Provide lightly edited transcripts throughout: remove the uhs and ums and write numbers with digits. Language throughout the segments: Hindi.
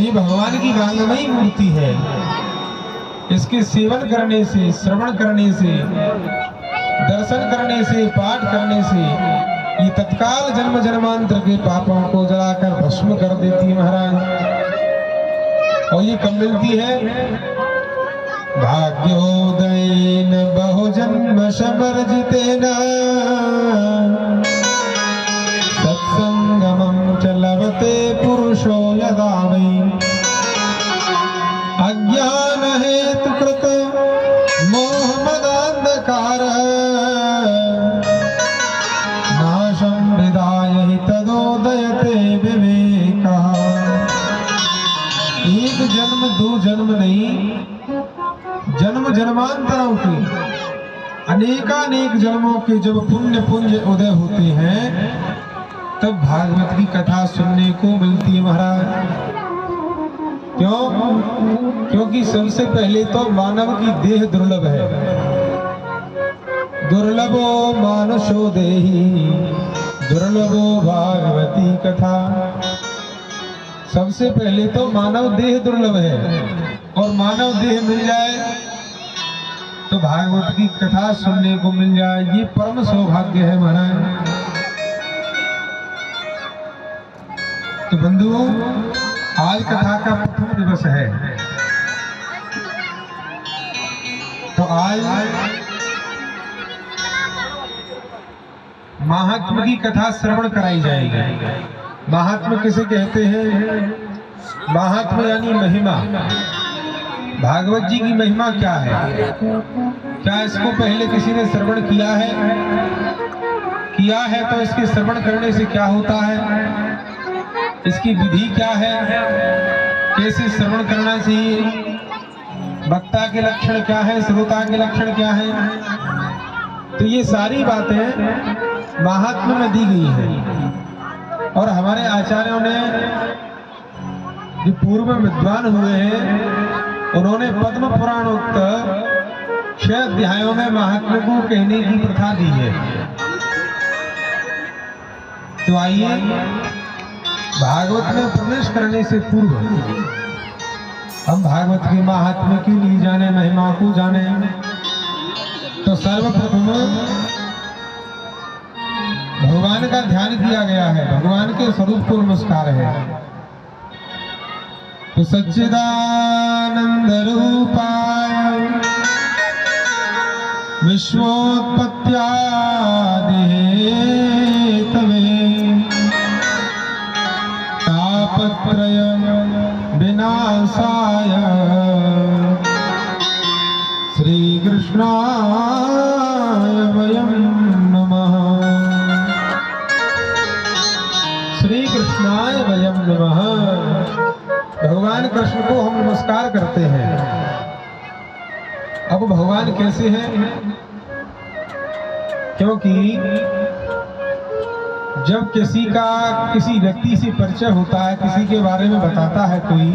ये भगवान की गांगमयी मूर्ति है। इसके सेवन करने से, श्रवण करने से, दर्शन करने से, पाठ करने से ये तत्काल जन्म जन्मांतर के पापों को जलाकर भस्म कर देती है महाराज। और ये कब मिलती है? भाग्योदयेन बहुजन्म समर्जितेन सत्संगमं च लभते पुरुषो यदा वै अज्ञान हेतु कृत मोहमदान्धकार नाशं विदाय हि तदोदयते विवेकः। एक जन्म दो जन्म नहीं, जन्म जन्मांतरों के अनेकानेक जन्मों के जब पुण्य पुंज उदय होते हैं तब भागवत की कथा सुनने को मिलती है महाराज। क्यों? क्योंकि सबसे पहले तो मानव की देह दुर्लभ है। दुर्लभो मानुषो देहि दुर्लभो भागवती कथा। सबसे पहले तो मानव देह दुर्लभ है और मानव देह मिल जाए तो भागवत की कथा सुनने को मिल जाए, ये परम सौभाग्य है महाराज। तो बंधुओं, आज कथा का प्रथम दिवस है। तो आज महात्मा की कथा श्रवण कराई जाएगी। महात्मा किसे कहते हैं? महात्मा यानी महिमा। भागवत जी की महिमा क्या है? क्या इसको पहले किसी ने श्रवण किया है? किया है तो इसके श्रवण करने से क्या होता है? इसकी विधि क्या है? कैसे श्रवण करना चाहिए? वक्ता के लक्षण क्या है? श्रोता के लक्षण क्या है? तो ये सारी बातें महात्मा में दी गई है। और हमारे आचार्यों ने जो पूर्व में विद्वान हुए हैं उन्होंने पद्म पुराणोक्त 6 अध्यायों में महात्मा को कहने की प्रथा दी है। तो आइए भागवत में प्रवेश करने से पूर्व हम भागवत के महात्मा की ली जाने, महिमा को जाने। तो सर्वप्रथम भगवान का ध्यान किया गया है, भगवान के स्वरूप को नमस्कार है। तो सच्चिदानंद रूपाय विश्वोत्पत्त्यादि हेतवे तापत्रय विनाशाय श्री कृष्णाय वयं नमः। श्री कृष्णाय वयं नमः। भगवान कृष्ण को हम नमस्कार करते हैं। अब भगवान कैसे हैं? क्योंकि जब किसी व्यक्ति से परिचय होता है, किसी के बारे में बताता है कोई,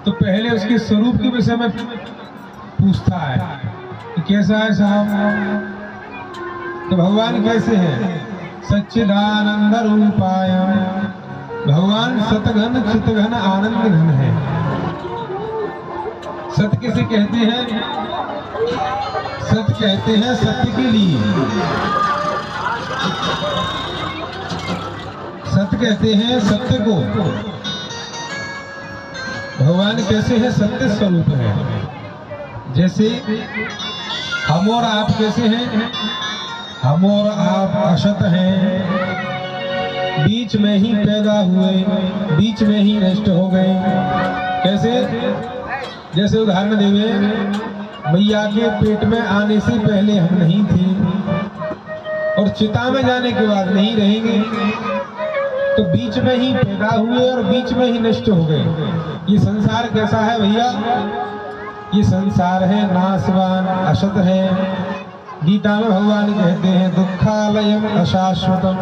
तो पहले उसके स्वरूप के विषय में पूछता है कि कैसा है साहब। तो भगवान कैसे हैं? सच्चिदानंद रूपाय। भगवान सतघन चितघन आनंद घन है। सत्य किसे कहते हैं? सत्य कहते हैं सत्य के लिए। सत्य कहते हैं सत्य को। भगवान कैसे है? सत्य स्वरूप है। जैसे हम और आप कैसे हैं? हम और आप असत हैं, बीच में ही पैदा हुए, बीच में ही नष्ट हो गए। कैसे? जैसे उदाहरण देंगे, मैया के पेट में आने से पहले हम नहीं थे और चिता में जाने के बाद नहीं रहेंगे। तो बीच में ही पैदा हुए और बीच में ही नष्ट हो गए। ये संसार कैसा है भैया? ये संसार है नाशवान, असत है। गीता में भगवान कहते हैं दुखालयम अशाश्वतम।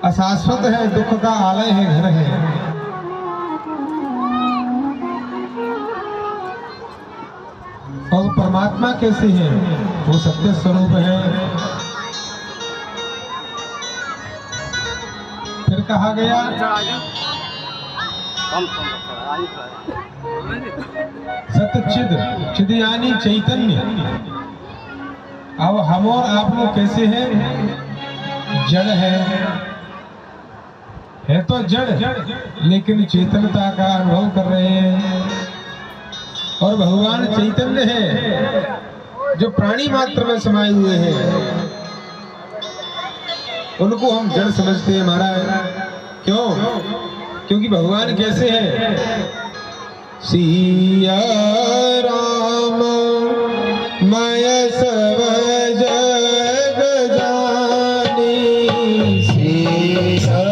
अशाश्वत है, दुख का आलय है, घर है। और परमात्मा कैसे है? वो सत्य स्वरूप है। फिर कहा गया सतचिद, चिद यानी चैतन्य। अब हम और आप लोग कैसे हैं? जड़ है तो जड़, लेकिन चेतनता का अनुभव कर रहे हैं। और भगवान चैतन्य है जो प्राणी मात्र में समाये हुए हैं, उनको हम जड़ समझते हैं महाराज। क्यों? क्योंकि भगवान कैसे हैं? सिया राम मैं सब जग जानी, सिया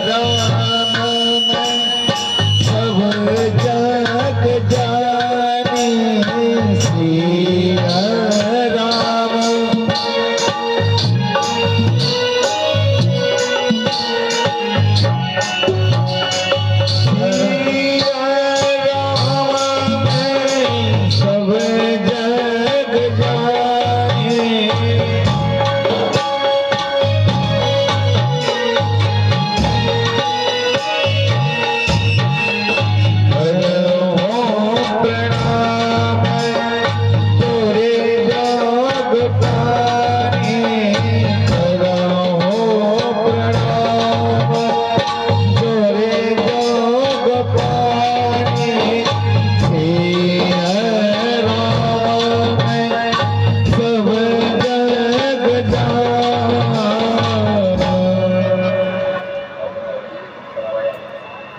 राम मैं सब जग जानी, सिया राम।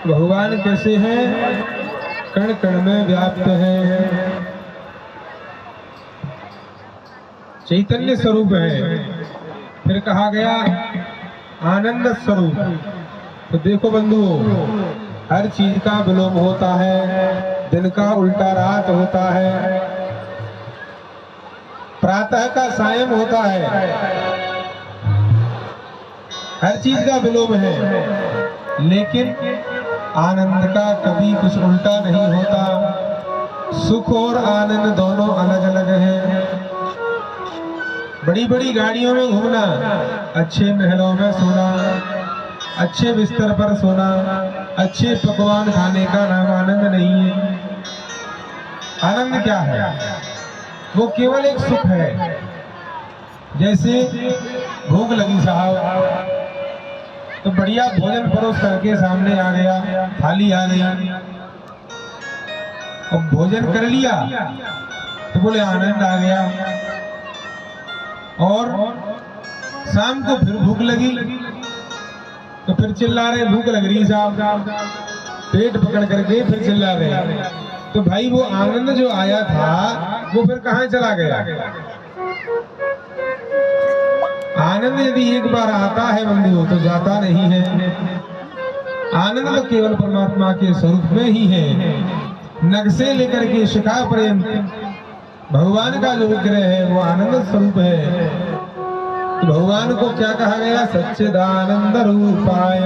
भगवान कैसे हैं? कण कण में व्याप्त है, चैतन्य स्वरूप है। फिर कहा गया आनंद स्वरूप। तो देखो बंधुओं, हर चीज का विलोम होता है, दिन का उल्टा रात होता है, प्रातः का सायं होता है, हर चीज का विलोम है। लेकिन आनंद का कभी कुछ उल्टा नहीं होता। सुख और आनंद दोनों अलग अलग हैं। बड़ी बड़ी गाड़ियों में घूमना, अच्छे महलों में सोना, अच्छे बिस्तर पर सोना, अच्छे पकवान खाने का नाम आनंद नहीं है। आनंद क्या है? वो केवल एक सुख है। जैसे भूख लगी साहब, तो बढ़िया भोजन परोस करके सामने आ गया, थाली आ गई, और भोजन कर लिया तो बोले आनंद आ गया। और शाम को फिर भूख लगी तो फिर चिल्ला रहे भूख लग रही साहब, पेट पकड़ करके फिर चिल्ला रहे। तो भाई वो आनंद जो आया था वो फिर कहाँ चला गया? आनंद यदि एक बार आता है बंधुओं तो जाता नहीं है। आनंद तो केवल परमात्मा के स्वरूप में ही है। नख से लेकर के शिखा पर्यंत भगवान का जो विग्रह है वो आनंद स्वरूप है। तो भगवान को क्या कहा गया? सच्चिदानंद रूपाय।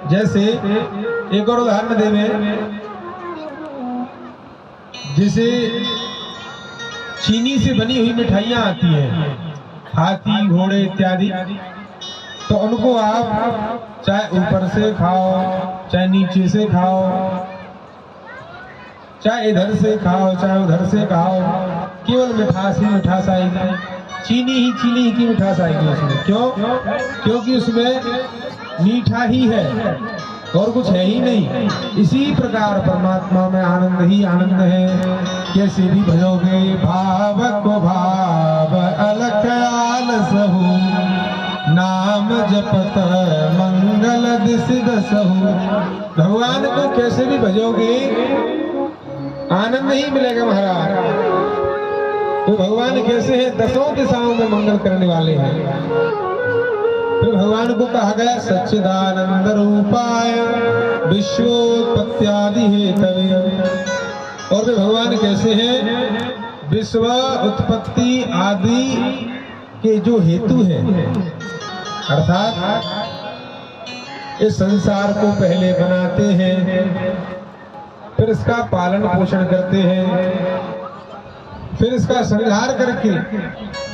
जैसे एक और उदाहरण देवे, जैसे चीनी से बनी हुई मिठाइयां आती हैं, हाथी घोड़े इत्यादि, तो उनको आप चाहे ऊपर से खाओ, चाहे नीचे से खाओ, चाहे इधर से खाओ, चाहे उधर से खाओ, केवल मिठास ही मिठास आएगी, चीनी ही की मिठास आएगी उसमें। क्यों? क्योंकि उसमें मीठा ही है और कुछ है ही नहीं। इसी प्रकार परमात्मा में आनंद ही आनंद है। कैसे भी भजोगे भाव को भाव अलख आलसहु, नाम जपत मंगल दिस दसहु। भगवान को कैसे भी भजोगे आनंद ही मिलेगा महाराज। तो भगवान कैसे हैं? दसों दिशाओं में मंगल करने वाले हैं। तो भगवान को कहा गया सच्चिदानंद रूपाय विश्वोत्पत्त्यादि हेतवे। और वे भगवान कैसे हैं? विश्व उत्पत्ति आदि के जो हेतु है, अर्थात इस संसार को पहले बनाते हैं, फिर इसका पालन पोषण करते हैं, फिर इसका संहार करके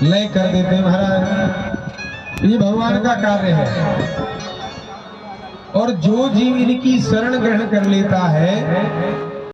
लय कर देते हैं महाराज। ये भगवान का कार्य है। और जो जीव इनकी शरण ग्रहण कर लेता है